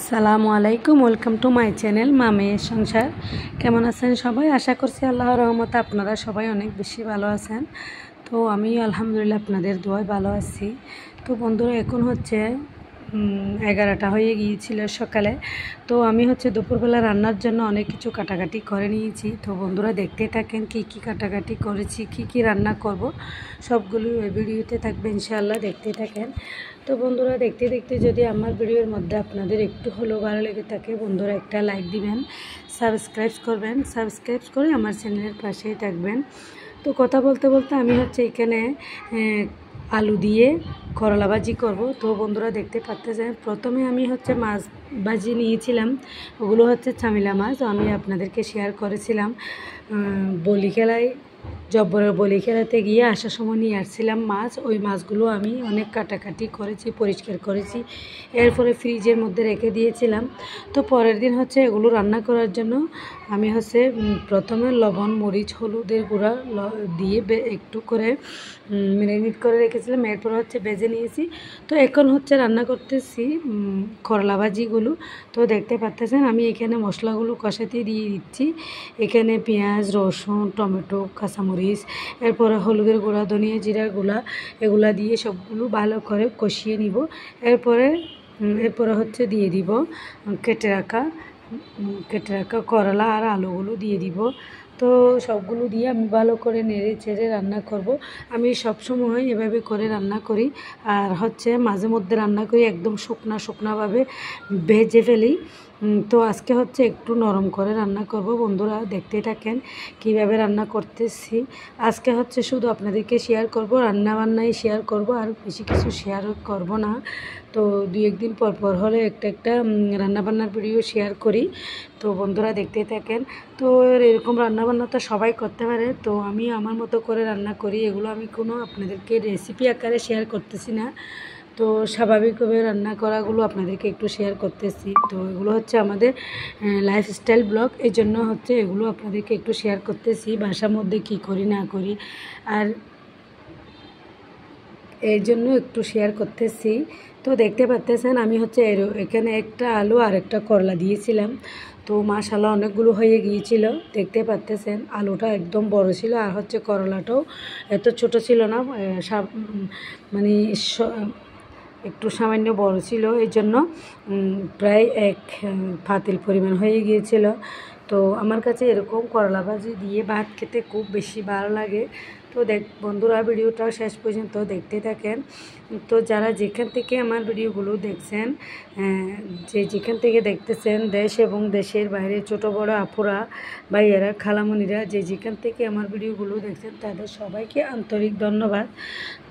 আসসালামু আলাইকুম, welcome to my channel মামের সংসার। কেমন আছেন সবাই? আশা করছি আল্লাহর রহমতে আপনারা সবাই অনেক বেশি ভালো আছেন। তো আমি আলহামদুলিল্লাহ আপনাদের দোয়ায় ভালো আছি। তো বন্ধুরা, এখন হচ্ছে 11টা হয়ে গিয়েছিল সকালে। তো আমি হচ্ছে দুপুরবেলা রান্নার জন্য অনেক কিছু কাটাকাটি করে নিয়েছি। তো বন্ধুরা দেখতে থাকেন কি কি কাটাকাটি করেছি, কি কি রান্না করব, সবগুলো এই ভিডিওতে থাকবে ইনশাআল্লাহ, দেখতে থাকেন। তো বন্ধুরা দেখতে দেখতে যদি আমার ভিডিওর মধ্যে আপনাদের একটু হলেও ভালো লেগে থাকে, বন্ধুরা একটা লাইক দিবেন, সাবস্ক্রাইব করবেন, সাবস্ক্রাইব করে আমার চ্যানেলের পাশেই থাকবেন। তো কথা বলতে বলতে আমি হচ্ছে এখানে আলু দিয়ে করলা ভাজি করব। তো বন্ধুরা দেখতে পাচ্ছেন, প্রথমে আমি হচ্ছে মাছ ভাজি নিয়েছিলাম, ওগুলো হচ্ছে চামিলা মাছ। আমি আপনাদেরকে শেয়ার করেছিলাম বলি খেলায়, জব্বরের বলি খেলাতে গিয়ে আসার সময় নিয়ে আসছিলাম মাছ। ওই মাছগুলো আমি অনেক কাটাকাটি করেছি, পরিষ্কার করেছি, এরপরে ফ্রিজের মধ্যে রেখে দিয়েছিলাম। তো পরের দিন হচ্ছে এগুলো রান্না করার জন্য আমি হচ্ছে প্রথমে লবণ, মরিচ, হলুদের গুঁড়া দিয়ে একটু করে ম্যারিনেট করে রেখেছিলাম, এরপর হচ্ছে ভেজে নিয়েছি। তো এখন হচ্ছে রান্না করতেছি করলা ভাজিগুলো। তো দেখতে পাচ্ছেন আমি এখানে মশলাগুলো কষাতে দিয়ে দিচ্ছি। এখানে পেঁয়াজ, রসুন, টমেটো, কাঁচামরিচ, এরপরে হলুদের গুঁড়া, ধনিয়া জিরার গুঁড়া, এগুলা দিয়ে সবগুলো ভালো করে কষিয়ে নিব। এরপরে হচ্ছে দিয়ে দিব কেটে রাখা করলা আর আলুগুলো দিয়ে দিব। তো সবগুলো দিয়ে আমি ভালো করে নেড়ে চেড়ে রান্না করব। আমি সবসময় এভাবে করে রান্না করি, আর হচ্ছে মাঝে মধ্যে রান্না করি একদম শুকনাভাবে ভেজে ফেলি। তো আজকে হচ্ছে একটু নরম করে রান্না করব। বন্ধুরা দেখতে থাকেন কিভাবে রান্না করতেছি। আজকে হচ্ছে শুধু আপনাদেরকে শেয়ার করব, রান্নাবান্নাই শেয়ার করব, আর বেশি কিছু শেয়ার করব না। তো দুই একদিন পর হলে একটা রান্নাবান্নার ভিডিও শেয়ার করি। তো বন্ধুরা দেখতে থাকেন। তো এরকম রান্নাবান্না তো সবাই করতে পারে, তো আমি আমার মতো করে রান্না করি। এগুলো আমি কোনো আপনাদেরকে রেসিপি আকারে শেয়ার করতেছি না, তো স্বাভাবিকভাবে রান্না করাগুলো আপনাদেরকে একটু শেয়ার করতেছি। তো এগুলো হচ্ছে আমাদের লাইফস্টাইল ব্লগ, এই জন্য হচ্ছে এগুলো আপনাদেরকে একটু শেয়ার করতেছি, বাসার মধ্যে কি করি না করি, আর এই জন্য একটু শেয়ার করতেছি। তো দেখতে পাচ্ছেন আমি হচ্ছে এখানে একটা আলু আর একটা করলা দিয়েছিলাম। তো মাশাআল্লাহ অনেকগুলো হয়ে গিয়েছিল। দেখতে পাচ্ছেন আলুটা একদম বড় ছিল, আর হচ্ছে করলাটাও এত ছোট ছিল না, মানে একটু সামান্য বড় ছিল, এই জন্য প্রায় এক পাতিল পরিমাণ হয়ে গিয়েছিল। তো আমার কাছে এরকম করলা ভাজি দিয়ে ভাত খেতে খুব বেশি ভালো লাগে। তো বন্ধুরা ভিডিওটা শেষ পর্যন্ত দেখতে থাকেন। তো যারা যেখান থেকে আমার ভিডিওগুলো দেখছেন, যেখান থেকে দেখতেছেন, দেশ এবং দেশের বাইরে ছোট বড় আপুরা, ভাইয়েরা, খালামণিরা, যেখান থেকে আমার ভিডিওগুলো দেখছেন, তাদের সবাইকে আন্তরিক ধন্যবাদ।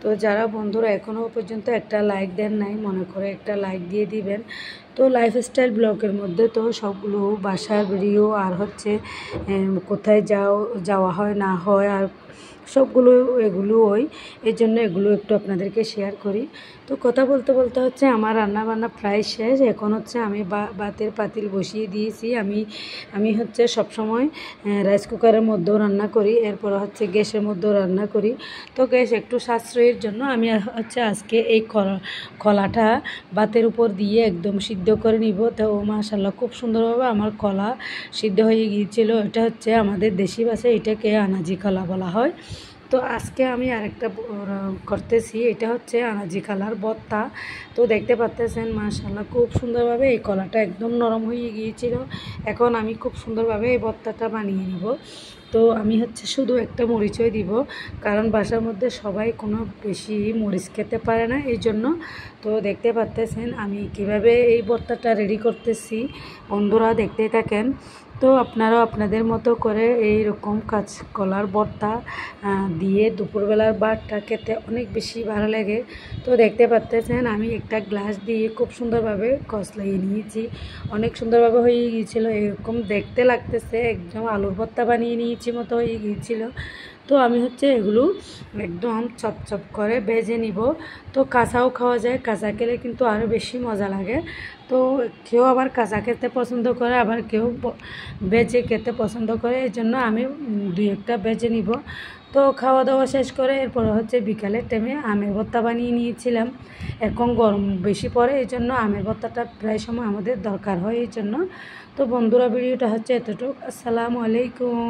তো যারা বন্ধুরা এখনও পর্যন্ত একটা লাইক দেন নাই, মনে করে একটা লাইক দিয়ে দিবেন। তো লাইফস্টাইল ব্লগের মধ্যে তো সবগুলো বাসার ভিডিও, আর হচ্ছে কোথায় যাওয়া হয় না হয়, আর সবগুলো এগুলো ওই, এই জন্য এগুলো একটু আপনাদেরকে শেয়ার করি। তো কথা বলতে বলতে হচ্ছে আমার রান্নাবান্না প্রায় শেষ। এখন হচ্ছে আমি ভাতের পাতিল বসিয়ে দিয়েছি। আমি হচ্ছে সবসময় রাইস কুকারের মধ্যেও রান্না করি, এরপর হচ্ছে গ্যাসের মধ্যেও রান্না করি। তো গ্যাস একটু সাশ্রয়ের জন্য আমি হচ্ছে আজকে এই কলাটা ভাতের উপর দিয়ে একদম সিদ্ধ করে নিব। তো মাশাআল্লাহ খুব সুন্দরভাবে আমার কলা সিদ্ধ হয়ে গিয়েছিল। এটা হচ্ছে আমাদের দেশি ভাষায় এটাকে আনাজি কলা বলা হয়। তো আজকে আমি আরেকটা করতেছি, এটা হচ্ছে আনাজি কলার ভর্তা। তো দেখতে পাচ্ছেন মাশাআল্লাহ খুব সুন্দরভাবে এই কলাটা একদম নরম হয়ে গিয়েছিল। এখন আমি খুব সুন্দরভাবে এই ভর্তাটা বানিয়ে নিব। তো আমি হচ্ছে শুধু একটা মরিচই দিব, কারণ বাসার মধ্যে সবাই কোনো বেশি মরিচ খেতে পারে না, এই জন্য। তো দেখতে পাচ্ছেন আমি কিভাবে এই ভর্তাটা রেডি করতেছি, বন্ধুরা দেখতে থাকেন। তো আপনারাও আপনাদের মতো করে এই রকম কাঁচকলার ভর্তা দিয়ে দুপুরবেলার ভাতটা খেতে অনেক বেশি ভালো লাগে। তো দেখতে পাচ্ছেন আমি একটা গ্লাস দিয়ে খুব সুন্দরভাবে কষলাইয়ে নিয়েছি, অনেক সুন্দরভাবে হয়ে গিয়েছিল। এরকম দেখতে লাগতেছে একদম আলুর ভর্তা বানিয়ে নিয়েছি। ইঞ্চি মতো হয়ে গিয়েছিল। তো আমি হচ্ছে এগুলো একদম চপচপ করে ভেজে নিব। তো কাঁচাও খাওয়া যায়, কাঁচা খেলে কিন্তু আরও বেশি মজা লাগে। তো কেউ আবার কাঁচা খেতে পছন্দ করে, আবার কেউ ভেজে খেতে পছন্দ করে, এই জন্য আমি দুই একটা ভেজে নিব। তো খাওয়া দাওয়া শেষ করে এরপর হচ্ছে বিকালের টাইমে আমের ভর্তা বানিয়ে নিয়েছিলাম। এখন গরম বেশি পড়ে, এই জন্য আমের ভর্তাটা প্রায় সময় আমাদের দরকার হয় এই জন্য। তো বন্ধুরা, ভিডিওটা হচ্ছে এতটুকু। আসসালামু আলাইকুম।